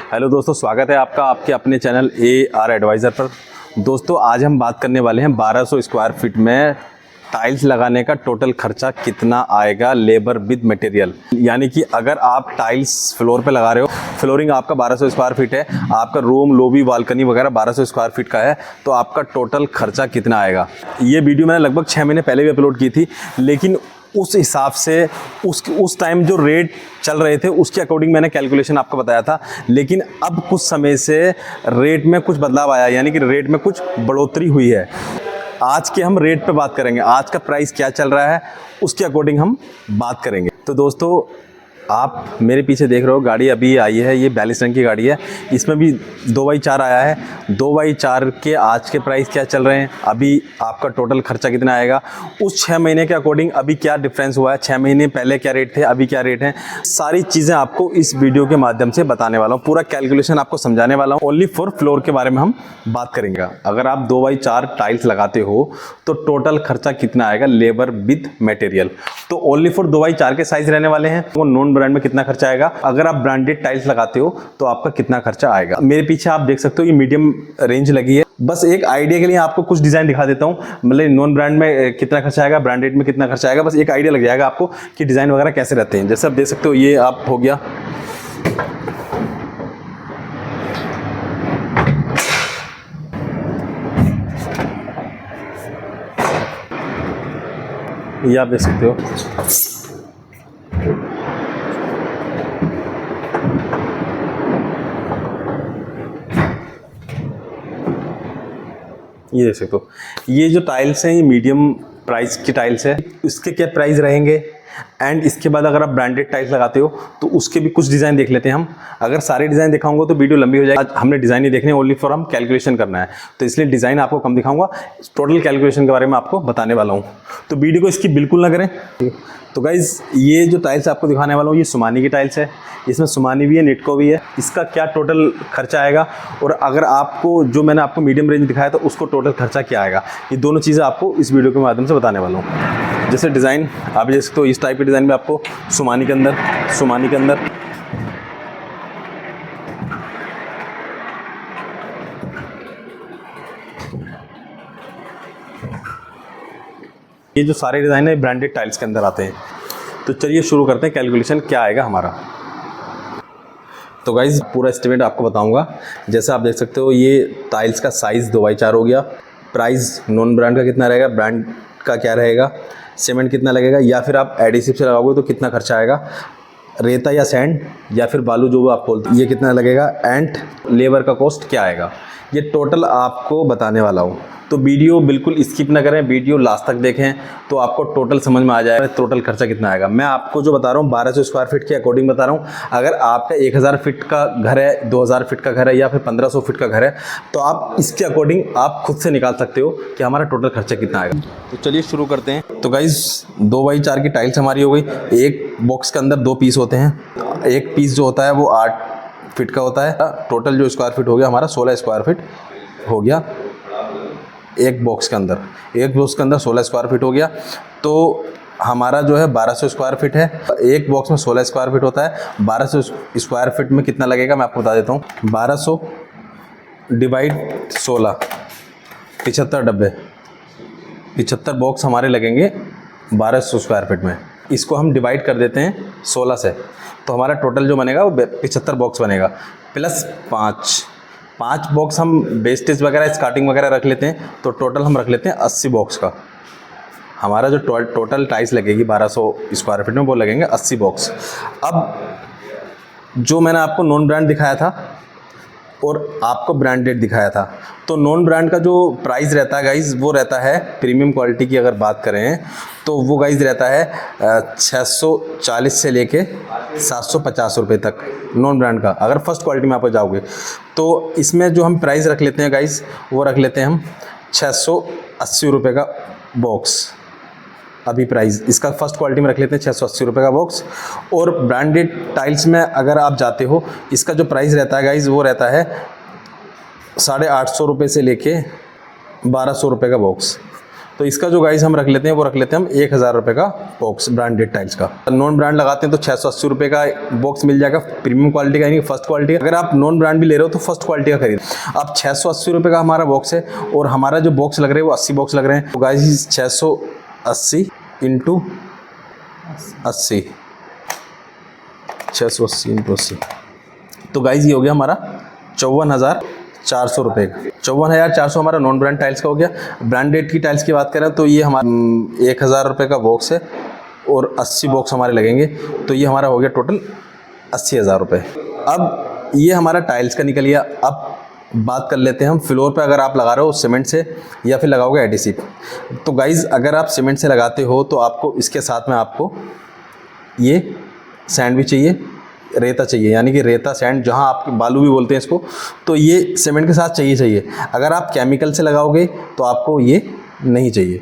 Hello दोस्तों, स्वागत है आपका आपके अपने चैनल AR एडवाइज़र पर। दोस्तों आज हम बात करने वाले हैं 1200 स्क्वायर फीट में टाइल्स लगाने का टोटल खर्चा कितना आएगा, लेबर विद मटेरियल। यानी कि अगर आप टाइल्स फ्लोर पे लगा रहे हो, फ्लोरिंग आपका 1200 स्क्वायर फीट है, आपका रूम लॉबी बालकनी वगैरह 1200 स्क्वायर फीट का है, तो आपका टोटल खर्चा कितना आएगा। ये वीडियो मैंने लगभग 6 महीने पहले भी अपलोड की थी, लेकिन उस हिसाब से उस टाइम जो रेट चल रहे थे उसके अकॉर्डिंग मैंने कैलकुलेशन आपको बताया था। लेकिन अब कुछ समय से रेट में कुछ बदलाव आया, यानी कि रेट में कुछ बढ़ोतरी हुई है। आज के हम रेट पे बात करेंगे, आज का प्राइस क्या चल रहा है उसके अकॉर्डिंग हम बात करेंगे। तो दोस्तों आप मेरे पीछे देख रहे हो गाड़ी अभी आई है, ये 42 रंग की गाड़ी है। इसमें भी 2x4 आया है। 2x4 के आज के प्राइस क्या चल रहे हैं, अभी आपका टोटल खर्चा कितना आएगा, उस 6 महीने के अकॉर्डिंग अभी क्या डिफरेंस हुआ है, 6 महीने पहले क्या रेट थे, अभी क्या रेट है, सारी चीज़ें आपको इस वीडियो के माध्यम से बताने वाला हूँ। पूरा कैलकुलेशन आपको समझाने वाला हूँ। ओनली फॉर फ्लोर के बारे में हम बात करेंगे। अगर आप 2x4 टाइल्स लगाते हो तो टोटल खर्चा कितना आएगा लेबर विद मटेरियल। तो ओनली फॉर 2x4 के साइज रहने वाले हैं। वो नॉन ब्रांड में कितना खर्चा आएगा, अगर आप ब्रांडेड टाइल्स लगाते हो तो आपका कितना खर्चा आएगा। मेरे पीछे आप देख सकते हो ये मीडियम रेंज लगी है। बस एक आइडिया के लिए आपको कुछ डिजाइन दिखा देता हूँ, मतलब नॉन ब्रांड में कितना खर्चा आएगा, ब्रांडेड में कितना खर्चा आएगा। बस एक आइडिया लग जाएगा आपको कि डिजाइन वगैरह कैसे रहते हैं। जैसे आप देख सकते हो ये आप हो गया, ये आप देख सकते हो। ये देख सकते हो, ये जो टाइल्स हैं ये मीडियम प्राइस की टाइल्स है। इसके क्या प्राइस रहेंगे एंड इसके बाद अगर आप ब्रांडेड टाइल्स लगाते हो तो उसके भी कुछ डिज़ाइन देख लेते हैं हम। अगर सारे डिज़ाइन दिखाऊंगा तो वीडियो लंबी हो जाएगी। आज हमने डिज़ाइन ही देखने, ओनली फॉर हम कैलकुलेशन करना है, तो इसलिए डिज़ाइन आपको कम दिखाऊंगा, टोटल कैलकुलेशन के बारे में आपको बताने वाला हूँ। तो वीडियो को इसकी बिल्कुल ना करें। तो गाइज़ ये जो टाइल्स आपको दिखाने वाला हूँ ये सुमानी की टाइल्स है। इसमें सुमानी भी है, निटको भी है। इसका क्या टोटल खर्चा आएगा और अगर आपको जो मैंने आपको मीडियम रेंज दिखाया था उसको टोटल खर्चा क्या आएगा, ये दोनों चीज़ें आपको इस वीडियो के माध्यम से बताने वाला हूँ। जैसे डिज़ाइन आप देख सकते हो, इस टाइप के डिज़ाइन में आपको सुमानी के अंदर ये जो सारे डिज़ाइन है ब्रांडेड टाइल्स के अंदर आते हैं। तो चलिए शुरू करते हैं, कैलकुलेशन क्या आएगा हमारा। तो गाइज़ पूरा एस्टिमेट आपको बताऊंगा। जैसे आप देख सकते हो ये टाइल्स का साइज़ 2x4 हो गया। प्राइस नॉन ब्रांड का कितना रहेगा, ब्रांड का क्या रहेगा, सीमेंट कितना लगेगा, या फिर आप एडिसिव से लगाओगे तो कितना खर्चा आएगा, रेता या सैंड या फिर बालू जो आप बोलते हैं ये कितना लगेगा, एंड लेबर का कॉस्ट क्या आएगा, ये टोटल आपको बताने वाला हूँ। तो वीडियो बिल्कुल स्किप ना करें, वीडियो लास्ट तक देखें तो आपको टोटल समझ में आ जाएगा टोटल खर्चा कितना आएगा। मैं आपको जो बता रहा हूँ 1200 स्क्वायर फीट के अकॉर्डिंग बता रहा हूँ। अगर आपका 1000 फीट का घर है, 2000 फीट का घर है या फिर 1500 फीट का घर है तो आप इसके अकॉर्डिंग आप खुद से निकाल सकते हो कि हमारा टोटल खर्चा कितना आएगा। तो चलिए शुरू करते हैं। तो गाइज 2x4 की टाइल्स हमारी हो गई। एक बॉक्स के अंदर 2 पीस होते हैं। एक पीस जो होता है वो 8 फीट का होता है। टोटल जो स्क्वायर फीट हो गया हमारा 16 स्क्वायर फीट हो गया। एक बॉक्स के अंदर 16 स्क्वायर फीट हो गया। तो हमारा जो है 1200 स्क्वायर फीट है। एक बॉक्स में 16 स्क्वायर फीट होता है। 1200 स्क्वायर फीट में कितना लगेगा मैं आपको बता देता हूँ। 1200 डिवाइड 16, 75 डब्बे, 75 बॉक्स हमारे लगेंगे 1200 स्क्वायर फीट में। इसको हम डिवाइड कर देते हैं 16 से, तो हमारा टोटल जो बनेगा वो 75 बॉक्स बनेगा, प्लस 5 बॉक्स हम वेस्टेज वगैरह स्कार्टिंग वगैरह रख लेते हैं। तो टोटल हम रख लेते हैं 80 बॉक्स का। हमारा जो टोटल टाइल्स लगेगी 1200 स्क्वायर फीट में वो लगेंगे 80 बॉक्स। अब जो मैंने आपको नॉन ब्रांड दिखाया था और आपको ब्रांडेड दिखाया था, तो नॉन ब्रांड का जो प्राइस रहता है गाइज़ वो रहता है, प्रीमियम क्वालिटी की अगर बात करें तो वो गाइज़ रहता है 640 से लेके 750 रुपये तक नॉन ब्रांड का। अगर फर्स्ट क्वालिटी में आप जाओगे तो इसमें जो हम प्राइस रख लेते हैं गाइज़ वो रख लेते हैं हम 680 रुपये का बॉक्स। अभी प्राइस इसका फर्स्ट क्वालिटी में रख लेते हैं 680 रुपये का बॉक्स। और ब्रांडेड टाइल्स में अगर आप जाते हो इसका जो प्राइस रहता है गाइज़ वो रहता है 850 रुपये से लेके 1200 रुपये का बॉक्स। तो इसका जो गाइस हम रख लेते हैं वो रख लेते हैं हम 1000 रुपये का बॉक्स ब्रांडेड टाइल्स का। नॉन ब्रांड लगाते हैं तो 680 रुपये का बॉक्स मिल जाएगा प्रीमियम क्वालिटी का, यानी फर्स्ट क्वालिटी का। अगर आप नॉन ब्रांड भी ले रहे हो तो फर्स्ट क्वालिटी का खरीद। अब 680 रुपये का हमारा बॉक्स है और हमारा जो बॉक्स लग रहे हैं वो 80 बॉक्स लग रहे हैं। तो गाइस 680 इंटू 80, 680 इंटू 80, तो गाइस ये हो गया हमारा 54,400 रुपये का। 54,400 हमारा नॉन ब्रांड टाइल्स का हो गया। ब्रांडेड की टाइल्स की बात करें तो ये हमारा 1000 रुपये का बॉक्स है और 80 बॉक्स हमारे लगेंगे, तो ये हमारा हो गया टोटल 80,000 रुपये। अब ये हमारा टाइल्स का निकल गया। अब बात कर लेते हैं हम फ्लोर पे अगर आप लगा रहे हो सीमेंट से या फिर लगाओगे एडिसिव। तो गाइज़ अगर आप सीमेंट से लगाते हो तो आपको इसके साथ में आपको ये सैंड भी चाहिए, रेता चाहिए, यानी कि रेता सैंड, जहां आप बालू भी बोलते हैं इसको, तो ये सीमेंट के साथ चाहिए। अगर आप केमिकल से लगाओगे तो आपको ये नहीं चाहिए।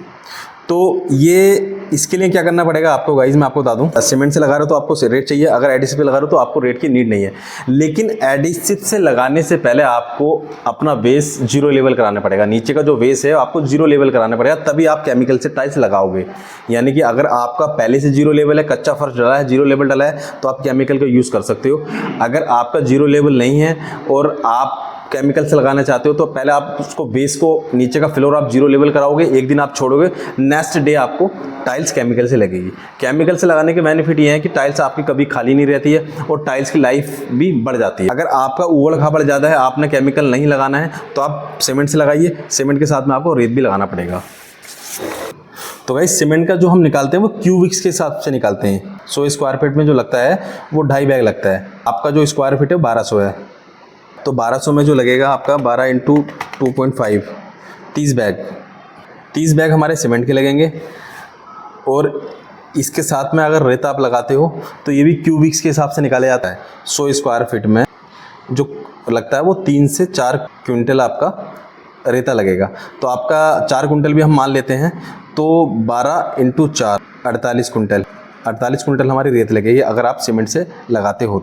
तो ये इसके लिए क्या करना पड़ेगा आपको गाइज, मैं आपको बता दूं, सीमेंट से लगा रहे हो तो आपको रेत चाहिए, अगर एडिसिव पे लगा रहे हो तो आपको रेत की नीड नहीं है। लेकिन एडिसिव से लगाने से पहले आपको अपना बेस जीरो लेवल कराना पड़ेगा। नीचे का जो बेस है आपको जीरो लेवल कराना पड़ेगा, तभी आप केमिकल से टाइल्स लगाओगे। यानी कि अगर आपका पहले से जीरो लेवल है, कच्चा फर्श डला है, जीरो लेवल डला है, तो आप केमिकल का यूज़ कर सकते हो। अगर आपका जीरो लेवल नहीं है और आप केमिकल से लगाना चाहते हो तो पहले आप उसको बेस को, नीचे का फ्लोर आप जीरो लेवल कराओगे, एक दिन आप छोड़ोगे, नेक्स्ट डे आपको टाइल्स केमिकल से लगेगी। केमिकल से लगाने के बेनिफिट ये है कि टाइल्स आपकी कभी खाली नहीं रहती है और टाइल्स की लाइफ भी बढ़ जाती है। अगर आपका उबड़ खाबड़ ज़्यादा है, आपने केमिकल नहीं लगाना है, तो आप सीमेंट से लगाइए। सीमेंट के साथ में आपको रेत भी लगाना पड़ेगा। तो गाइस सीमेंट का जो हम निकालते हैं वो क्यूबिक्स के हिसाब से निकालते हैं। 100 स्क्वायर फीट में जो लगता है वो 2.5 बैग लगता है। आपका जो स्क्वायर फीट है 1200 है, तो 1200 में जो लगेगा आपका 12 इंटू 2.5, 30 बैग। 30 बैग हमारे सीमेंट के लगेंगे। और इसके साथ में अगर रेता आप लगाते हो तो ये भी क्यूबिक्स के हिसाब से निकाला जाता है। 100 स्क्वायर फीट में जो लगता है वो 3 से 4 क्विंटल आपका रेता लगेगा। तो आपका 4 कुंटल भी हम मान लेते हैं, तो 12 इंटू 4 48 कुंटल। 48 कुंटल हमारी रेत लगेगी अगर आप सीमेंट से लगाते हो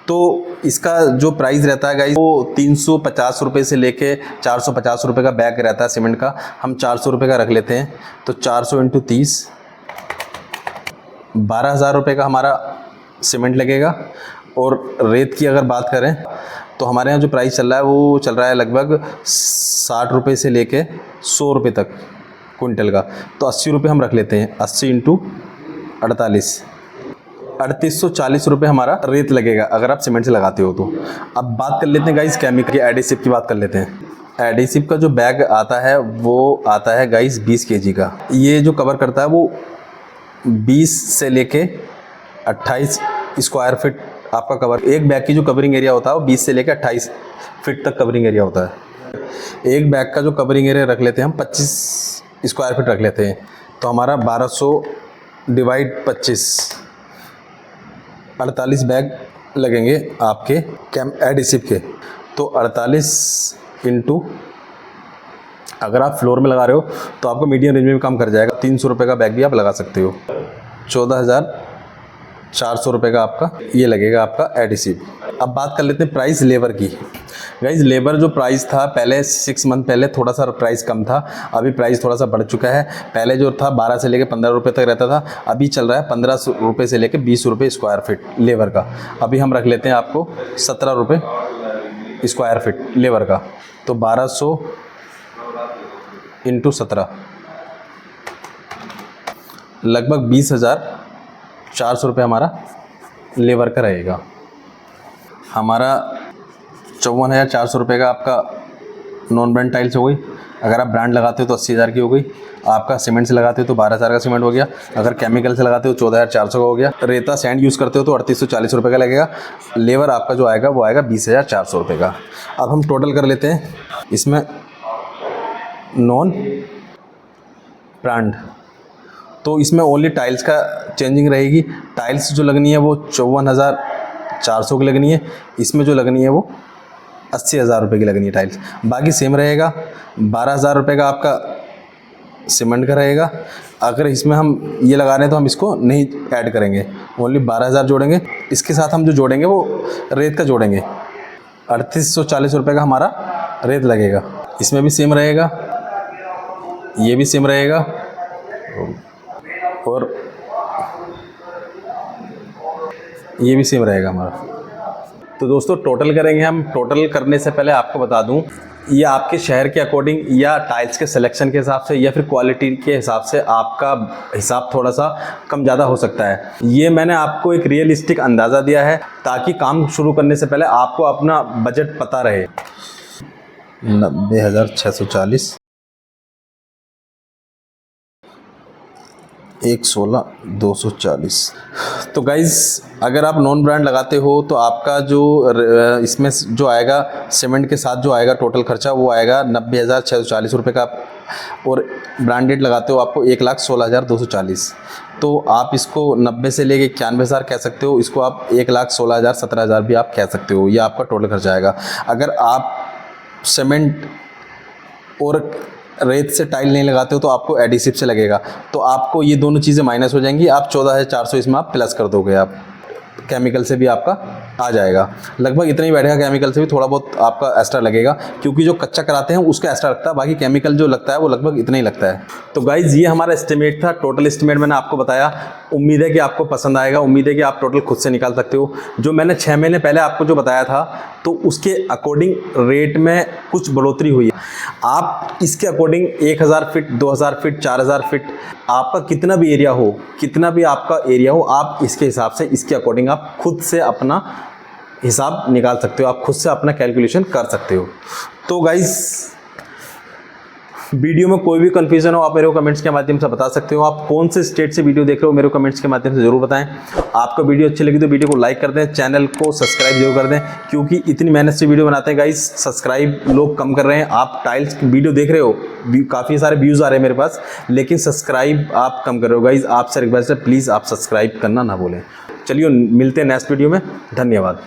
तो इसका जो प्राइस रहता है गाइस वो 350 रुपये से लेके 450 रुपये का बैग रहता है सीमेंट का। हम 400 रुपये का रख लेते हैं, तो 400 इंटू 30, 12,000 रुपये का हमारा सीमेंट लगेगा। और रेत की अगर बात करें तो हमारे यहाँ जो प्राइस चल रहा है वो चल रहा है लगभग 60 रुपये से लेके 100 रुपये तक कुंटल का। तो 80 रुपये हम रख लेते हैं। 80 इंटू 48, 3840 रुपये हमारा रेत लगेगा अगर आप सीमेंट से लगाते हो तो। अब बात कर लेते हैं गाइस केमिकल एडिसिव की बात कर लेते हैं। एडिसिव का जो बैग आता है वो आता है गाइस 20 kg का। ये जो कवर करता है वो 20 से लेके 28 स्क्वायर फीट आपका कवर। एक बैग की जो कवरिंग एरिया होता है वो 20 से लेकर 28 फीट तक कवरिंग एरिया होता है। एक बैग का जो कवरिंग एरिया रख लेते हैं हम 25 स्क्वायर फीट रख लेते हैं, तो हमारा 1200 डिवाइड 25, 48 बैग लगेंगे आपके एडिसिव के। तो 48 इंटू, अगर आप फ्लोर में लगा रहे हो तो आपको मीडियम रेंज में भी काम कर जाएगा। 300 रुपये का बैग भी आप लगा सकते हो। 14,400 रुपये का आपका ये लगेगा आपका एडिसिव। अब बात कर लेते हैं प्राइस लेबर की। गाइज लेबर जो प्राइस था पहले 6 मंथ पहले थोड़ा सा प्राइस कम था, अभी प्राइस थोड़ा सा बढ़ चुका है। पहले जो था 12 से लेकर 15 रुपये तक रहता था, अभी चल रहा है 15 रुपये से लेकर 20 रुपये स्क्वायर फीट लेबर का। अभी हम रख लेते हैं आपको 17 रुपये स्क्वायर फीट लेबर का। तो 1200 इंटू 17 लगभग 20,400 रुपये हमारा लेबर का रहेगा। हमारा 54,400 रुपये का आपका नॉन ब्रांड टाइल्स हो गई। अगर आप ब्रांड लगाते हो तो 80,000 की हो गई। आपका सीमेंट से लगाते हो तो 12,000 का सीमेंट हो गया। अगर केमिकल से लगाते हो 14,400 का हो गया। रेता सैंड यूज़ करते हो तो 3840 रुपये का लगेगा। लेबर आपका जो आएगा वो आएगा 20,400 रुपये का। अब हम टोटल कर लेते हैं इसमें नॉन ब्रांड, तो इसमें ओनली टाइल्स का चेंजिंग रहेगी। टाइल्स जो लगनी है वो 54,400 की लगनी है। इसमें जो लगनी है वो 80,000 रुपये की लगनी है टाइल्स। बाकी सेम रहेगा। 12,000 रुपये का आपका सीमेंट का रहेगा। अगर इसमें हम ये लगा रहे हैं तो हम इसको नहीं ऐड करेंगे, ओनली 12,000 जोड़ेंगे। इसके साथ हम जो जोड़ेंगे वो रेत का जोड़ेंगे। 3840 रुपये का हमारा रेत लगेगा। इसमें भी सेम रहेगा। ये भी सेम रहेगा और ये भी सेम रहेगा हमारा। तो दोस्तों टोटल करेंगे हम। टोटल करने से पहले आपको बता दूं, ये आपके शहर के अकॉर्डिंग या टाइल्स के सिलेक्शन के हिसाब से या फिर क्वालिटी के हिसाब से आपका हिसाब थोड़ा सा कम ज़्यादा हो सकता है। ये मैंने आपको एक रियलिस्टिक अंदाज़ा दिया है ताकि काम शुरू करने से पहले आपको अपना बजट पता रहे। 90,640, 116,240। तो गाइज़ अगर आप नॉन ब्रांड लगाते हो तो आपका जो इसमें जो आएगा सीमेंट के साथ जो आएगा टोटल खर्चा वो आएगा 90,640 रुपये का। और ब्रांडेड लगाते हो आपको 1,16,240। तो आप इसको 90 से लेके 91,000 कह सकते हो, इसको आप 1,16,000 17,000 भी आप कह सकते हो। ये आपका टोटल खर्चा आएगा। अगर आप सीमेंट और रेत से टाइल नहीं लगाते हो तो आपको एडिसिव से लगेगा। तो आपको ये दोनों चीज़ें माइनस हो जाएंगी। आप 14,400 इसमें आप प्लस कर दोगे। आप केमिकल से भी आपका आ जाएगा, लगभग इतना ही बैठेगा। केमिकल से भी थोड़ा बहुत आपका एक्स्ट्रा लगेगा क्योंकि जो कच्चा कराते हैं उसका एक्स्ट्रा लगता है, बाकी केमिकल जो लगता है वो लगभग इतना ही लगता है। तो गाइज़ ये हमारा एस्टिमेट था, टोटल एस्टिमेट मैंने आपको बताया। उम्मीद है कि आपको पसंद आएगा, उम्मीद है कि आप टोटल खुद से निकाल सकते हो। जो मैंने 6 महीने पहले आपको जो बताया था तो उसके अकॉर्डिंग रेट में कुछ बढ़ोतरी हुई है। आप इसके अकॉर्डिंग 1,000 फीट, 2,000 फीट, 4,000 फीट, आपका कितना भी एरिया हो, कितना भी आपका एरिया हो, आप इसके हिसाब से इसके अकॉर्डिंग आप खुद से अपना हिसाब निकाल सकते हो, आप खुद से अपना कैलकुलेशन कर सकते हो। तो गाइस वीडियो में कोई भी कन्फ्यूजन हो आप मेरे को कमेंट्स के माध्यम से बता सकते हो। आप कौन से स्टेट से वीडियो देख रहे हो मेरे को कमेंट्स के माध्यम से जरूर बताएं। आपको वीडियो अच्छी लगी तो वीडियो को लाइक कर दें, चैनल को सब्सक्राइब जरूर कर दें क्योंकि इतनी मेहनत से वीडियो बनाते हैं गाइस, सब्सक्राइब लोग कम कर रहे हैं। आप टाइल्स की वीडियो देख रहे हो, काफ़ी सारे व्यूज़ आ रहे हैं मेरे पास, लेकिन सब्सक्राइब आप कम कर रहे हो गाइस। आपसे रिक्वेस्ट है प्लीज़ आप सब्सक्राइब करना ना भूलें। चलिए मिलते हैं नेक्स्ट वीडियो में, धन्यवाद।